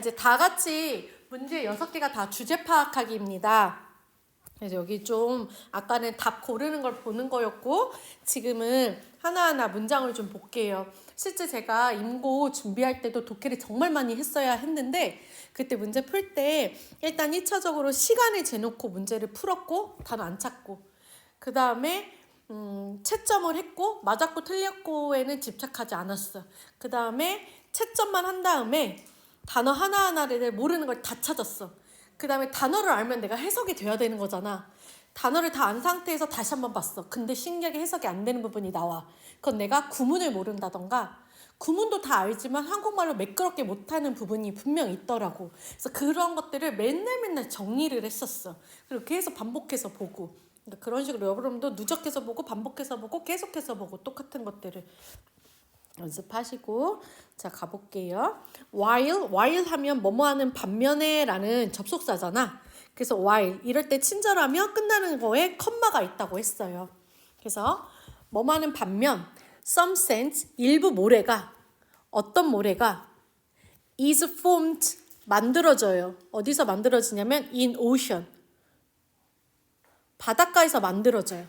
이제 다 같이 문제 6개가 다 주제 파악하기입니다. 그래서 여기 좀 아까는 답 고르는 걸 보는 거였고 지금은 하나하나 문장을 좀 볼게요. 실제 제가 임고 준비할 때도 독해를 정말 많이 했어야 했는데 그때 문제 풀 때 일단 1차적으로 시간을 재놓고 문제를 풀었고 단어 안 찾고 그 다음에 채점을 했고 맞았고 틀렸고에는 집착하지 않았어. 그 다음에 채점만 한 다음에 단어 하나하나를 모르는 걸 다 찾았어. 그 다음에 단어를 알면 내가 해석이 돼야 되는 거잖아. 단어를 다 안 상태에서 다시 한번 봤어. 근데 신기하게 해석이 안 되는 부분이 나와. 그건 내가 구문을 모른다던가 구문도 다 알지만 한국말로 매끄럽게 못하는 부분이 분명 있더라고. 그래서 그런 것들을 맨날 정리를 했었어. 그리고 계속 반복해서 보고 그런 식으로 여러분도 누적해서 보고 반복해서 보고 계속해서 보고 똑같은 것들을 연습하시고 자 가볼게요. while 하면 뭐뭐 하는 반면에 라는 접속사잖아. 그래서 while 이럴 때 친절하며 끝나는 거에 컴마가 있다고 했어요. 그래서 뭐뭐 하는 반면 some sense 일부 모래가 어떤 모래가 is formed 만들어져요. 어디서 만들어지냐면 in ocean 바닷가에서 만들어져요.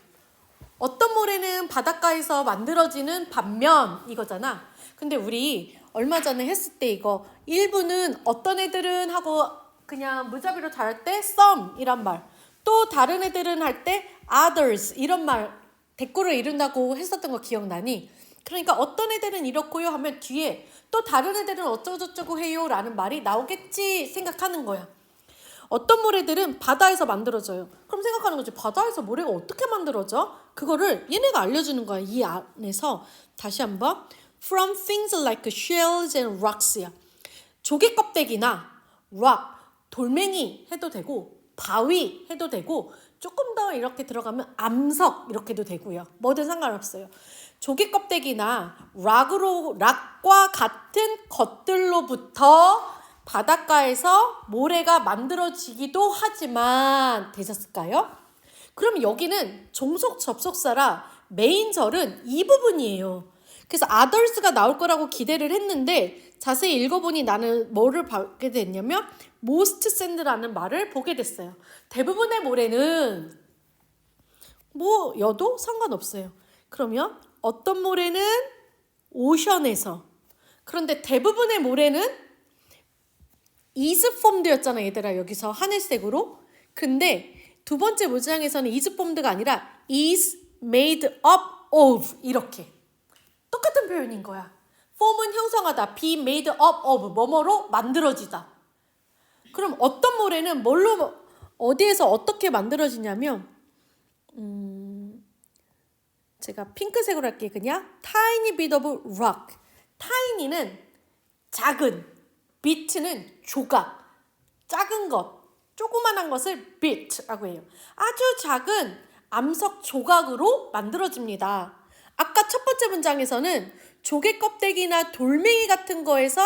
어떤 모래는 바닷가에서 만들어지는 반면 이거잖아. 근데 우리 얼마 전에 했을 때 이거 일부는 어떤 애들은 하고 그냥 무자비로 잘할 때 some 이란 말. 또 다른 애들은 할 때 others 이런 말 대꾸를 이룬다고 했었던 거 기억나니? 그러니까 어떤 애들은 이렇고요 하면 뒤에 또 다른 애들은 어쩌고저쩌고 해요 라는 말이 나오겠지 생각하는 거야. 어떤 모래들은 바다에서 만들어져요. 그럼 생각하는 거지. 바다에서 모래가 어떻게 만들어져? 그거를 얘네가 알려주는 거야. 이 안에서 다시 한번 From things like shells and rocks야. 조개 껍데기나 rock, 돌멩이 해도 되고 바위 해도 되고 조금 더 이렇게 들어가면 암석 이렇게 해도 되고요. 뭐든 상관없어요. 조개 껍데기나 락과 같은 것들로부터 바닷가에서 모래가 만들어지기도 하지만 되셨을까요? 그럼 여기는 종속 접속사라 메인절은 이 부분이에요. 그래서 others가 나올 거라고 기대를 했는데 자세히 읽어보니 나는 뭐를 보게 됐냐면 most sand라는 말을 보게 됐어요. 대부분의 모래는 뭐 여도 상관없어요. 그러면 어떤 모래는 오션에서 그런데 대부분의 모래는 is formed였잖아 얘들아 여기서 하늘색으로. 근데 두 번째 문장에서는 is formed가 아니라 is made up of 이렇게 똑같은 표현인 거야. form은 형성하다, be made up of 뭐뭐로 만들어지다. 그럼 어떤 모래는 뭘로 어디에서 어떻게 만들어지냐면 제가 핑크색으로 할게요. 그냥 tiny bit of rock. tiny는 작은, bit는 조각, 작은 것, 조그만한 것을 bit라고 해요. 아주 작은 암석 조각으로 만들어집니다. 아까 첫 번째 문장에서는 조개 껍데기나 돌멩이 같은 거에서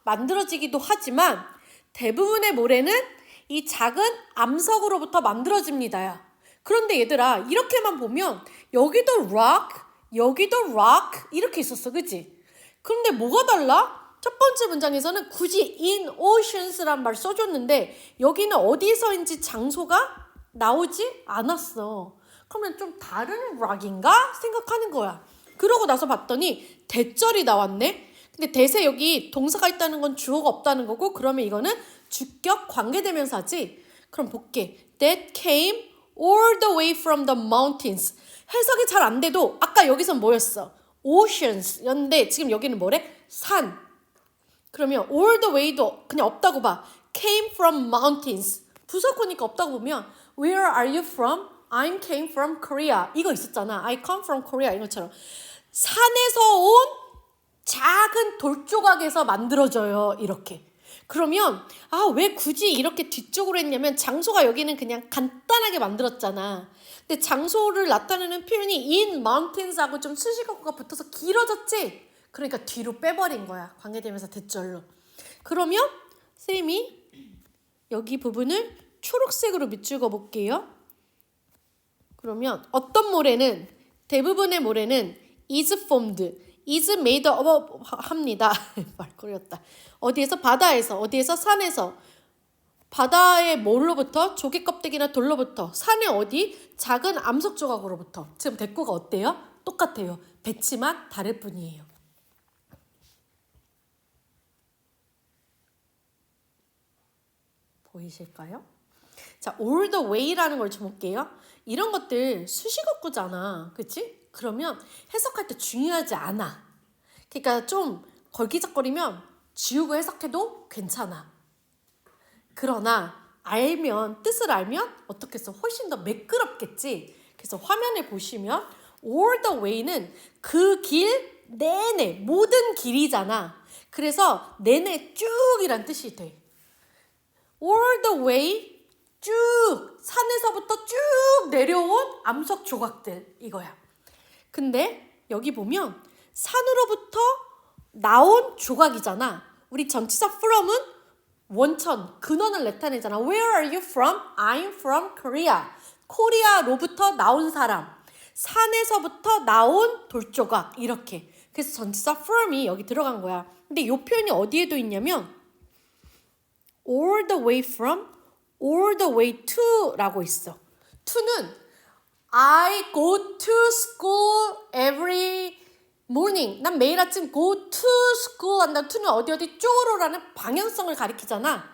만들어지기도 하지만 대부분의 모래는 이 작은 암석으로부터 만들어집니다. 그런데 얘들아 이렇게만 보면 여기도 rock, 여기도 rock 이렇게 있었어. 그치? 그런데 뭐가 달라? 첫 번째 문장에서는 굳이 in oceans란 말 써줬는데 여기는 어디서인지 장소가 나오지 않았어. 그러면 좀 다른 rock인가 생각하는 거야. 그러고 나서 봤더니 대절이 나왔네. 근데 대세 여기 동사가 있다는 건 주어가 없다는 거고 그러면 이거는 주격 관계대명사지. 그럼 볼게. That came all the way from the mountains. 해석이 잘 안 돼도 아까 여기선 뭐였어? oceans 였는데 지금 여기는 뭐래? 산. 그러면 all the way도 그냥 없다고 봐. came from mountains. 부사코니까 없다고 보면 where are you from? I came from Korea. 이거 있었잖아. I come from Korea 이것처럼. 산에서 온 작은 돌조각에서 만들어져요. 이렇게. 그러면 왜 굳이 이렇게 뒤쪽으로 했냐면 장소가 여기는 그냥 간단하게 만들었잖아. 근데 장소를 나타내는 표현이 in mountains하고 좀 수식어가 붙어서 길어졌지? 그러니까 뒤로 빼버린 거야. 관계대명사 대절로. 그러면 쌤이 여기 부분을 초록색으로 밑줄거 볼게요. 그러면 어떤 모래는 대부분의 모래는 is formed is made of 합니다. 말 걸렸다. 어디에서? 바다에서. 어디에서? 산에서. 바다의 뭘로부터? 조개 껍데기나 돌로부터. 산의 어디? 작은 암석 조각으로부터. 지금 대꾸가 어때요? 똑같아요. 배치만 다를 뿐이에요. 보이실까요? 자, all the way라는 걸 좀 볼게요. 이런 것들 수식어구잖아. 그치? 그러면 해석할 때 중요하지 않아. 그러니까 좀 걸기적거리면 지우고 해석해도 괜찮아. 그러나 알면, 뜻을 알면 어떻게 해서 훨씬 더 매끄럽겠지. 그래서 화면에 보시면 all the way는 그 길 내내, 모든 길이잖아. 그래서 내내 쭉이란 뜻이 돼. all the way 쭉 산에서부터 쭉 내려온 암석 조각들 이거야. 근데 여기 보면 산으로부터 나온 조각이잖아. 우리 전치사 from은 원천, 근원을 나타내잖아. Where are you from? I'm from Korea. 코리아로부터 나온 사람. 산에서부터 나온 돌조각 이렇게. 그래서 전치사 from이 여기 들어간 거야. 근데 이 표현이 어디에도 있냐면 all the way from, all the way to 라고 있어. to는 I go to school every morning. 난 매일 아침 go to school 한다. to는 어디 쪽으로라는 방향성을 가리키잖아.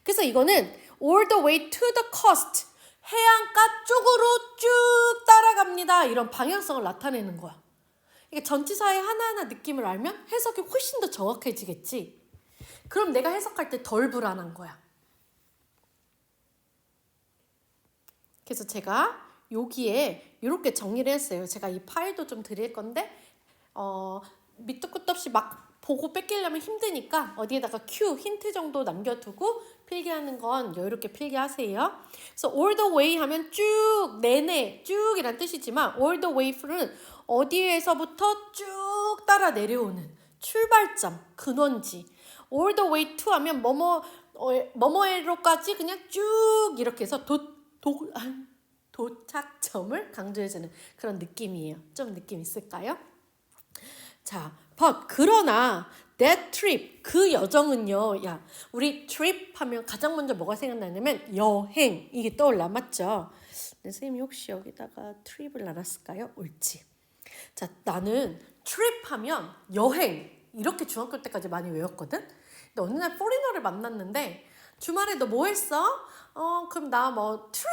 그래서 이거는 all the way to the coast. 해안가 쪽으로 쭉 따라갑니다. 이런 방향성을 나타내는 거야. 이게 전치사의 하나하나 느낌을 알면 해석이 훨씬 더 정확해지겠지. 그럼 내가 해석할 때 덜 불안한 거야. 그래서 제가 여기에 이렇게 정리를 했어요. 제가 이 파일도 좀 드릴 건데 밑도 끝도 없이 막 보고 뺏기려면 힘드니까 어디에다가 Q, 힌트 정도 남겨두고 필기하는 건 여유롭게 필기하세요. 그래서 all the way 하면 쭉, 내내, 쭉이란 뜻이지만 all the way through는 어디에서부터 쭉 따라 내려오는 출발점, 근원지. all the way to 하면 뭐뭐로까지 그냥 쭉 이렇게 해서 도착점을 강조해주는 그런 느낌이에요. 좀 느낌 있을까요? 자, but 그러나 that trip 그 여정은요. 야, 우리 trip 하면 가장 먼저 뭐가 생각나냐면 여행 이게 떠올라 맞죠? 네, 선생님이 혹시 여기다가 trip을 놔놨을까요? 옳지. 자, 나는 trip 하면 여행 이렇게 중학교 때까지 많이 외웠거든. 근데 어느 날 포리너를 만났는데 주말에 너 뭐 했어? 그럼 나 뭐 트립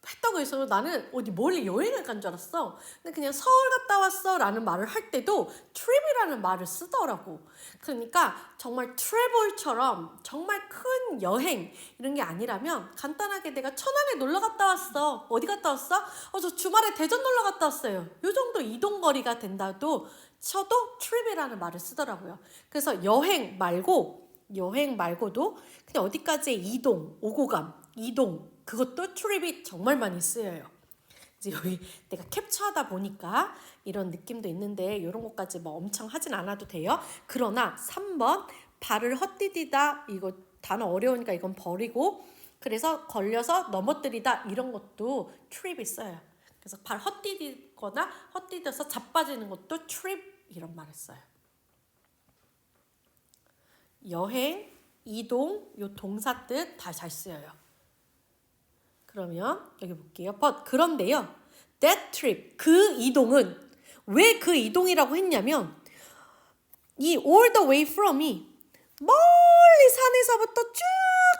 했다고 해서 나는 어디 멀리 여행을 간 줄 알았어. 근데 그냥 서울 갔다 왔어 라는 말을 할 때도 트립이라는 말을 쓰더라고. 그러니까 정말 트래블처럼 정말 큰 여행 이런 게 아니라면 간단하게 내가 천안에 놀러 갔다 왔어. 어디 갔다 왔어? 저 주말에 대전 놀러 갔다 왔어요. 요 정도 이동거리가 된다도 쳐도 트립이라는 말을 쓰더라고요. 그래서 여행 말고도 그냥 어디까지의 이동, 오고 감, 이동 그것도 트립이 정말 많이 쓰여요. 이제 여기 내가 캡처하다 보니까 이런 느낌도 있는데 이런 것까지 뭐 엄청 하진 않아도 돼요. 그러나 3번 발을 헛디디다 이거 단어 어려우니까 이건 버리고 그래서 걸려서 넘어뜨리다 이런 것도 트립이 써요. 그래서 발 헛디디거나 헛디뎌서 자빠지는 것도 트립 이런 말을 써요. 여행, 이동, 요 동사 뜻 다 잘 쓰여요. 그러면 여기 볼게요. But 그런데요. That trip, 그 이동은 왜 그 이동이라고 했냐면 이 all the way from이 멀리 산에서부터 쭉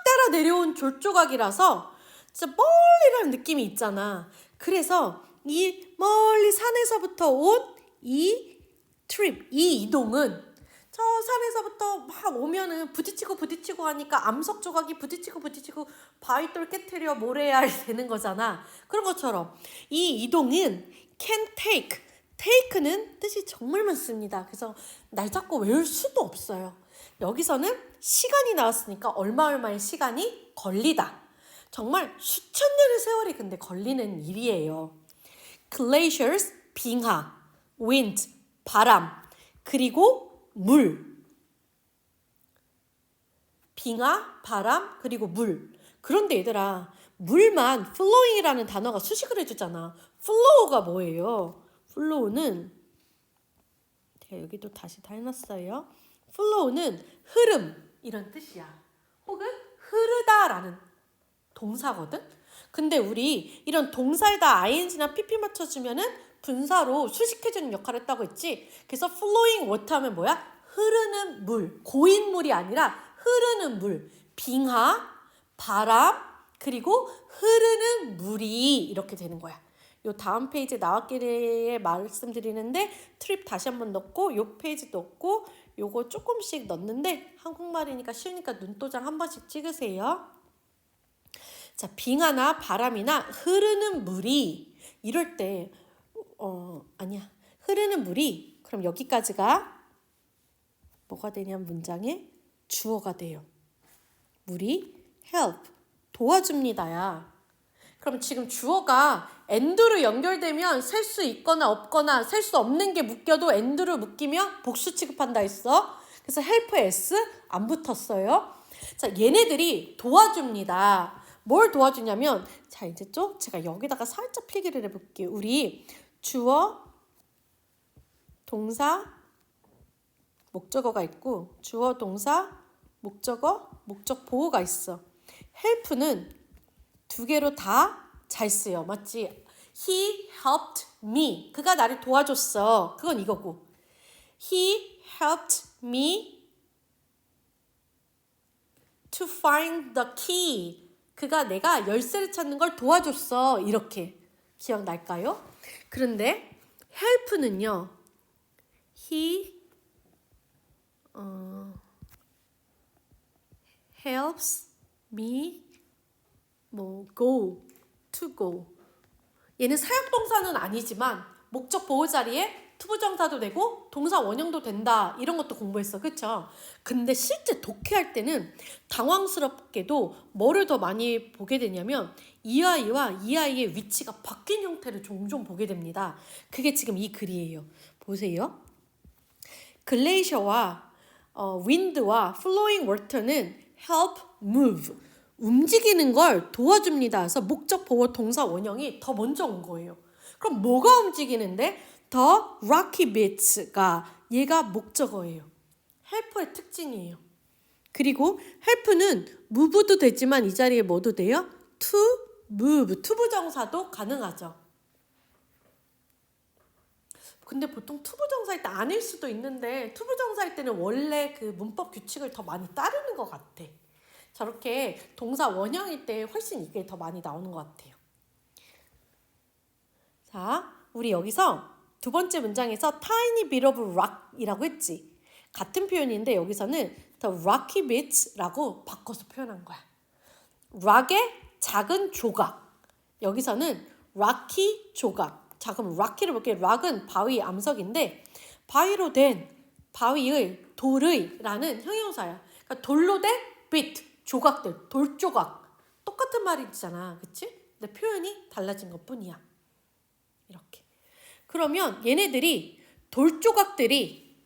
따라 내려온 졸조각이라서 진짜 멀리라는 느낌이 있잖아. 그래서 이 멀리 산에서부터 온 이 트립, 이 이동은 저 산에서부터 막 오면은 부딪히고 하니까 암석 조각이 부딪히고 바위돌 깨트려 모래알 되는 거잖아. 그런 것처럼 이 이동은 can take는 뜻이 정말 많습니다. 그래서 날 잡고 외울 수도 없어요. 여기서는 시간이 나왔으니까 얼마의 시간이 걸리다. 정말 수천 년의 세월이 근데 걸리는 일이에요. glaciers, 빙하, wind, 바람, 그리고 물. 빙하, 바람, 그리고 물. 그런데 얘들아, 물만 flowing이라는 단어가 수식을 해주잖아. flow가 뭐예요? flow는 제가 여기도 다시 다 해놨어요. flow는 흐름 이런 뜻이야. 혹은 흐르다라는 동사거든. 근데 우리 이런 동사에다 ing나 pp 맞춰주면은 분사로 수식해주는 역할을 했다고 했지. 그래서 flowing water 하면 뭐야? 흐르는 물, 고인물이 아니라 흐르는 물, 빙하, 바람, 그리고 흐르는 물이 이렇게 되는 거야. 요 다음 페이지에 나왔기에 말씀드리는데 트립 다시 한번 넣고 요 페이지 넣고 요거 조금씩 넣는데 한국말이니까 쉬우니까 눈도장 한 번씩 찍으세요. 자, 빙하나 바람이나 흐르는 물이 이럴 때 아니야. 흐르는 물이 그럼 여기까지가 뭐가 되냐면 문장에 주어가 돼요. 물이 help 도와줍니다야. 그럼 지금 주어가 and로 연결되면 셀 수 있거나 없거나 셀 수 없는 게 묶여도 and로 묶이면 복수 취급한다 했어. 그래서 help에 s 안 붙었어요. 자, 얘네들이 도와줍니다. 뭘 도와주냐면 자, 이제 좀 제가 여기다가 살짝 필기를 해볼게요. 우리 주어, 동사, 목적어가 있고 주어, 동사, 목적어, 목적 보호가 있어. help는 두 개로 다 잘 쓰여. 맞지? He helped me. 그가 나를 도와줬어. 그건 이거고. He helped me to find the key. 그가 내가 열쇠를 찾는 걸 도와줬어. 이렇게 기억날까요? 그런데 help는요. He helps me to go. 얘는 사역동사는 아니지만 목적 보호 자리에 투부정사도 되고 동사 원형도 된다. 이런 것도 공부했어. 그쵸? 근데 실제 독해할 때는 당황스럽게도 뭐를 더 많이 보게 되냐면 이 아이와 이 아이의 위치가 바뀐 형태를 종종 보게 됩니다. 그게 지금 이 글이에요. 보세요. 글레이셔와 wind와 flowing water는 help move. 움직이는 걸 도와줍니다. 그래서 목적 보호 동사 원형이 더 먼저 온 거예요. 그럼 뭐가 움직이는데? The rocky bits가 얘가 목적어예요. help의 특징이에요. 그리고 help는 move도 되지만 이 자리에 뭐도 돼요? to move, 투부정사도 가능하죠. 근데 보통 투부정사일 때 아닐 수도 있는데 투부정사일 때는 원래 그 문법 규칙을 더 많이 따르는 것 같아. 저렇게 동사 원형일 때 훨씬 이게 더 많이 나오는 것 같아요. 자, 우리 여기서 두 번째 문장에서 tiny bit of rock이라고 했지. 같은 표현인데 여기서는 the rocky bits라고 바꿔서 표현한 거야. rock의 작은 조각. 여기서는 rocky 조각. 자, 그럼 rocky를 볼게요. rock은 바위, 암석인데 바위로 된 바위의, 돌의 라는 형용사야. 그러니까 돌로 된 bit. 조각들, 돌조각. 똑같은 말이잖아. 그치? 근데 표현이 달라진 것 뿐이야. 이렇게. 그러면 얘네들이 돌조각들이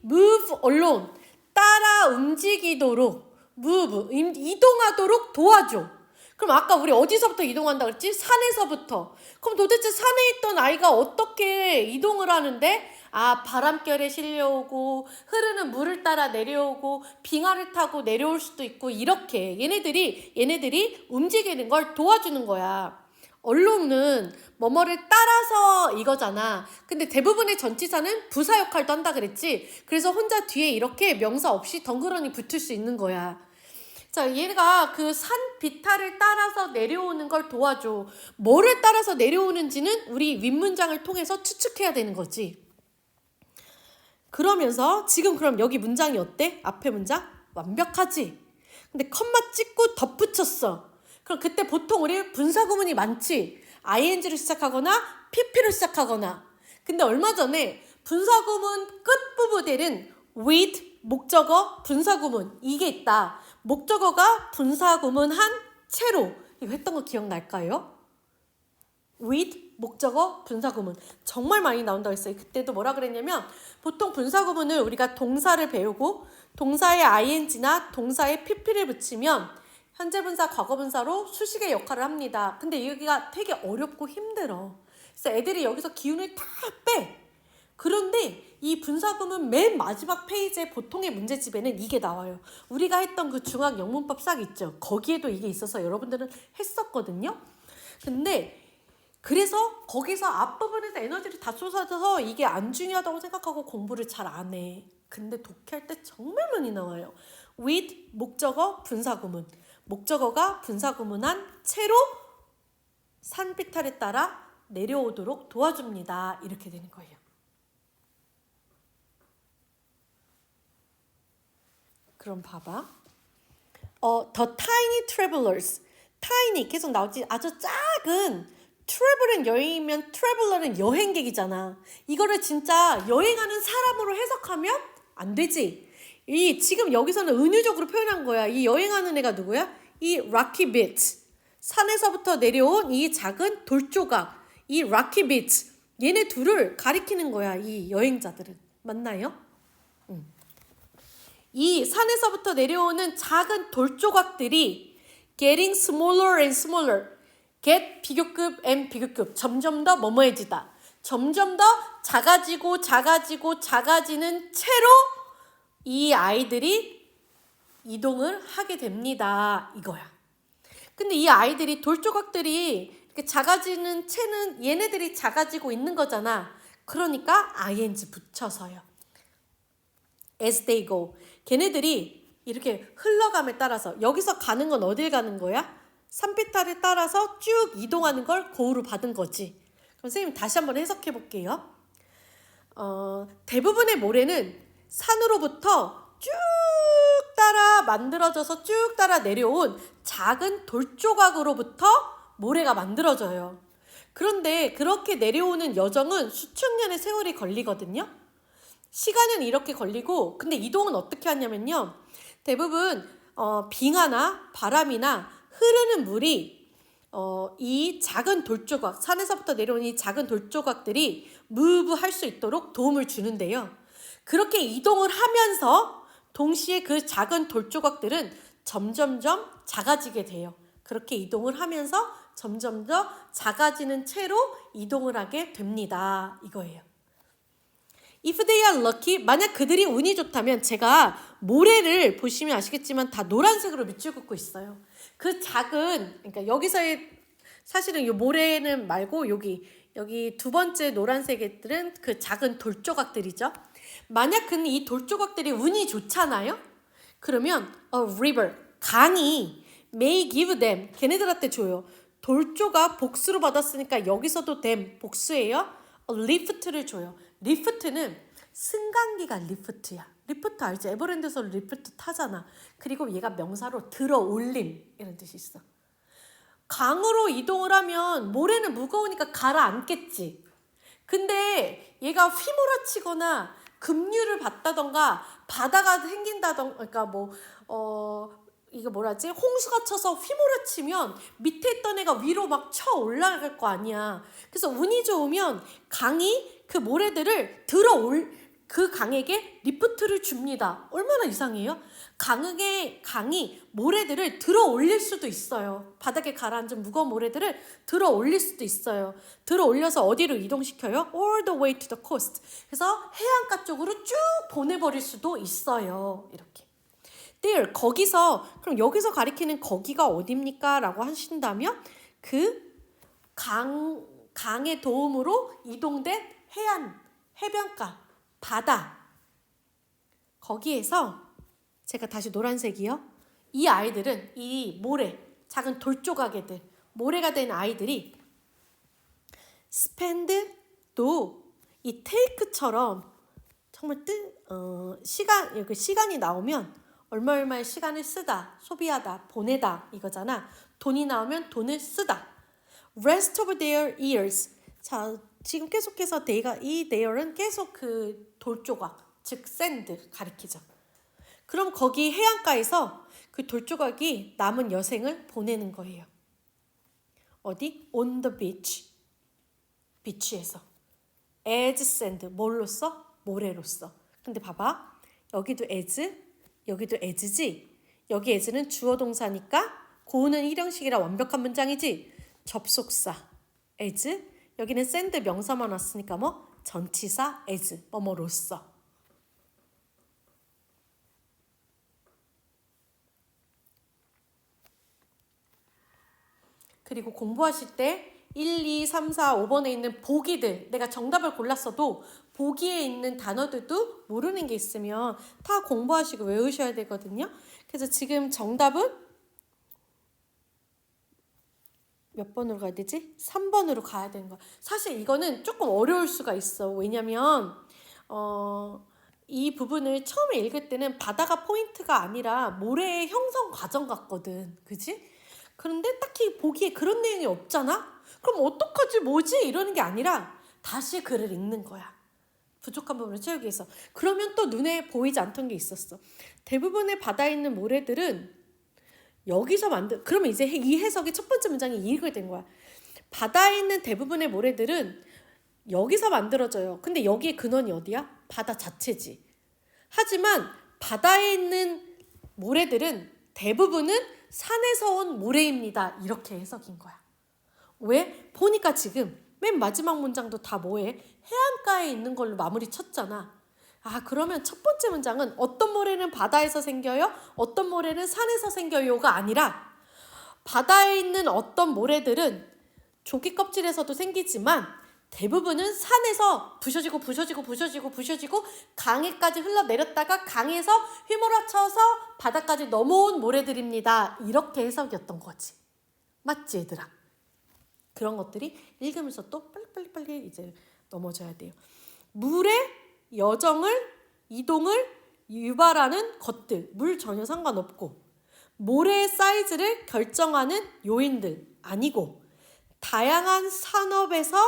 move alone. 따라 움직이도록 move, 이동하도록 도와줘. 그럼 아까 우리 어디서부터 이동한다 그랬지? 산에서부터. 그럼 도대체 산에 있던 아이가 어떻게 이동을 하는데? 아, 바람결에 실려오고 흐르는 물을 따라 내려오고 빙하를 타고 내려올 수도 있고 이렇게 얘네들이 움직이는 걸 도와주는 거야. 언론은 뭐뭐를 따라서 이거잖아. 근데 대부분의 전치사는 부사 역할도 한다 그랬지. 그래서 혼자 뒤에 이렇게 명사 없이 덩그러니 붙을 수 있는 거야. 자, 얘가 그 산 비탈을 따라서 내려오는 걸 도와줘. 뭐를 따라서 내려오는지는 우리 윗문장을 통해서 추측해야 되는 거지. 그러면서 지금 그럼 여기 문장이 어때? 앞에 문장? 완벽하지? 근데 컴마 찍고 덧붙였어. 그럼 그때 보통 우리 분사구문이 많지? ing를 시작하거나 pp로 시작하거나. 근데 얼마 전에 분사구문 끝부분에는 with 목적어 분사구문 이게 있다. 목적어가 분사구문 한 채로 이거 했던 거 기억날까요? with 목적어 분사구문 정말 많이 나온다고 했어요. 그때도 뭐라 그랬냐면 보통 분사구문을 우리가 동사를 배우고 동사에 ing나 동사에 pp를 붙이면 현재분사, 과거분사로 수식의 역할을 합니다. 근데 여기가 되게 어렵고 힘들어. 그래서 애들이 여기서 기운을 다 빼. 그런데 이 분사구문 맨 마지막 페이지의 보통의 문제집에는 이게 나와요. 우리가 했던 그 중학 영문법 싹 있죠. 거기에도 이게 있어서 여러분들은 했었거든요. 근데 그래서 거기서 앞부분에서 에너지를 다 쏟아져서 이게 안 중요하다고 생각하고 공부를 잘 안 해. 근데 독해할 때 정말 많이 나와요. with 목적어 분사구문. 목적어가 분사구문한 채로 산비탈에 따라 내려오도록 도와줍니다. 이렇게 되는 거예요. 그럼 봐봐. The tiny travelers. tiny 계속 나오지. 아주 작은 travel은 여행이면 traveler은 여행객이잖아. 이거를 진짜 여행하는 사람으로 해석하면 안 되지. 이 지금 여기서는 은유적으로 표현한 거야. 이 여행하는 애가 누구야? 이 rocky beach. 산에서부터 내려온 이 작은 돌조각. 이 rocky beach. 얘네 둘을 가리키는 거야. 이 여행자들은. 맞나요? 이 산에서부터 내려오는 작은 돌조각들이 getting smaller and smaller. get 비교급 and 비교급. 점점 더 뭐뭐해지다. 점점 더 작아지고 작아지고 작아지는 채로 이 아이들이 이동을 하게 됩니다. 이거야. 근데 이 아이들이 돌조각들이 이렇게 작아지는 채는 얘네들이 작아지고 있는 거잖아. 그러니까 ing 붙여서요. as they go. 걔네들이 이렇게 흘러감에 따라서 여기서 가는 건 어딜 가는 거야? 산비탈에 따라서 쭉 이동하는 걸 고우로 받은 거지. 그럼 선생님 다시 한번 해석해 볼게요. 대부분의 모래는 산으로부터 쭉 따라 만들어져서 쭉 따라 내려온 작은 돌조각으로부터 모래가 만들어져요. 그런데 그렇게 내려오는 여정은 수천 년의 세월이 걸리거든요. 시간은 이렇게 걸리고 근데 이동은 어떻게 하냐면요. 대부분 빙하나 바람이나 흐르는 물이 이 작은 돌조각, 산에서부터 내려온 이 작은 돌조각들이 무브할 수 있도록 도움을 주는데요. 그렇게 이동을 하면서 동시에 그 작은 돌조각들은 점점점 작아지게 돼요. 그렇게 이동을 하면서 점점 더 작아지는 채로 이동을 하게 됩니다. 이거예요. If they are lucky, 만약 그들이 운이 좋다면 제가 모래를 보시면 아시겠지만 다 노란색으로 밑줄 긋고 있어요. 그 작은, 그러니까 여기서의 사실은 이 모래는 말고 여기 두 번째 노란색 애들은 그 작은 돌조각들이죠. 만약 근데 이 돌조각들이 운이 좋잖아요. 그러면 a river, 강이 may give them, 걔네들한테 줘요. 돌조각 복수로 받았으니까 여기서도 them, 복수예요. a lift를 줘요. 리프트는 승강기가 리프트야. 리프트 알지? 에버랜드에서 리프트 타잖아. 그리고 얘가 명사로 들어 올림 이런 뜻이 있어. 강으로 이동을 하면 모래는 무거우니까 가라앉겠지. 근데 얘가 휘몰아치거나 급류를 받다던가 바다가 생긴다던가 그러니까 이거 뭐라지? 홍수가 쳐서 휘몰아치면 밑에 있던 애가 위로 막 쳐 올라갈 거 아니야. 그래서 운이 좋으면 강이 그 모래들을 그 강에게 리프트를 줍니다. 얼마나 이상해요? 강이 모래들을 들어 올릴 수도 있어요. 바닥에 가라앉은 무거운 모래들을 들어 올릴 수도 있어요. 들어 올려서 어디로 이동시켜요? All the way to the coast. 그래서 해안가 쪽으로 쭉 보내버릴 수도 있어요. 이렇게. there, 거기서, 그럼 여기서 가리키는 거기가 어딥니까? 라고 하신다면 그 강의 도움으로 이동된 해변가, 바다. 거기에서 제가 다시 노란색이요. 이 아이들은 이 모래, 작은 돌조각 애들, 모래가 된 아이들이 spend도 이 take처럼 정말 시간이 나오면 얼마의 시간을 쓰다, 소비하다, 보내다 이거잖아. 돈이 나오면 돈을 쓰다. rest of their years. 자, 지금 계속해서 이 there은 계속 그 돌조각, 즉 샌드 가리키죠. 그럼 거기 해안가에서 그 돌조각이 남은 여생을 보내는 거예요. 어디? On the beach. 비치에서. as sand. 뭘로써? 모래로써. 근데 봐봐. 여기도 as, 여기도 as지. 여기 as는 주어 동사니까 고우는 일형식이라 완벽한 문장이지. 접속사 as. 여기는 sand 명사만 왔으니까 전치사 as 뭐뭐로써. 그리고 공부하실 때 1, 2, 3, 4, 5번에 있는 보기들, 내가 정답을 골랐어도 보기에 있는 단어들도 모르는 게 있으면 다 공부하시고 외우셔야 되거든요. 그래서 지금 정답은 몇 번으로 가야 되지? 3번으로 가야 되는 거야. 사실 이거는 조금 어려울 수가 있어. 왜냐면 이 부분을 처음에 읽을 때는 바다가 포인트가 아니라 모래의 형성 과정 같거든. 그지? 그런데 딱히 보기에 그런 내용이 없잖아? 그럼 어떡하지? 뭐지? 이러는 게 아니라 다시 글을 읽는 거야. 부족한 부분을 채우기 위해서. 그러면 또 눈에 보이지 않던 게 있었어. 대부분의 바다에 있는 모래들은 여기서 그러면 이제 이 해석이 첫 번째 문장이 이익을 된 거야. 바다에 있는 대부분의 모래들은 여기서 만들어져요. 근데 여기에 근원이 어디야? 바다 자체지. 하지만 바다에 있는 모래들은 대부분은 산에서 온 모래입니다. 이렇게 해석인 거야. 왜? 보니까 지금 맨 마지막 문장도 다 뭐해? 해안가에 있는 걸로 마무리 쳤잖아. 아, 그러면 첫 번째 문장은 어떤 모래는 바다에서 생겨요? 어떤 모래는 산에서 생겨요가 아니라 바다에 있는 어떤 모래들은 조개 껍질에서도 생기지만 대부분은 산에서 부셔지고 강에까지 흘러내렸다가 강에서 휘몰아쳐서 바다까지 넘어온 모래들입니다. 이렇게 해석이었던 거지. 맞지, 얘들아? 그런 것들이 읽으면서 또 빨리 이제 넘어져야 돼요. 물의 여정을, 이동을 유발하는 것들, 물 전혀 상관없고, 모래의 사이즈를 결정하는 요인들 아니고, 다양한 산업에서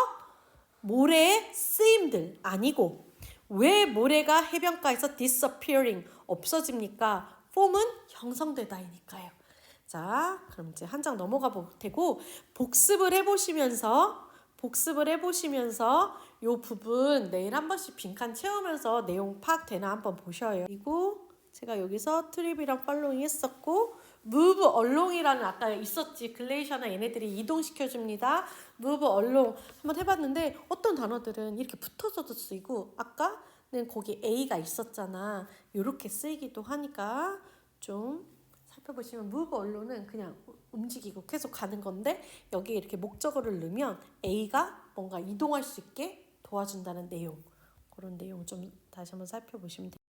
모래의 쓰임들 아니고, 왜 모래가 해변가에서 disappearing, 없어집니까? 폼은 형성되다이니까요. 자, 그럼 이제 한 장 넘어가 볼 테고 복습을 해보시면서 요 부분 내일 한 번씩 빈칸 채우면서 내용 파악되나 한번 보셔요. 그리고 제가 여기서 트립이랑 팔로잉 했었고 move along이라는 아까 있었지. 글레이셔나 얘네들이 이동시켜줍니다. move along 한번 해봤는데 어떤 단어들은 이렇게 붙어서도 쓰이고 아까는 거기 A가 있었잖아. 이렇게 쓰이기도 하니까 좀 살펴보시면 move along은 그냥 움직이고 계속 가는 건데 여기에 이렇게 목적어를 넣으면 A가 뭔가 이동할 수 있게 도와준다는 내용. 그런 내용 좀 다시 한번 살펴보시면 돼요.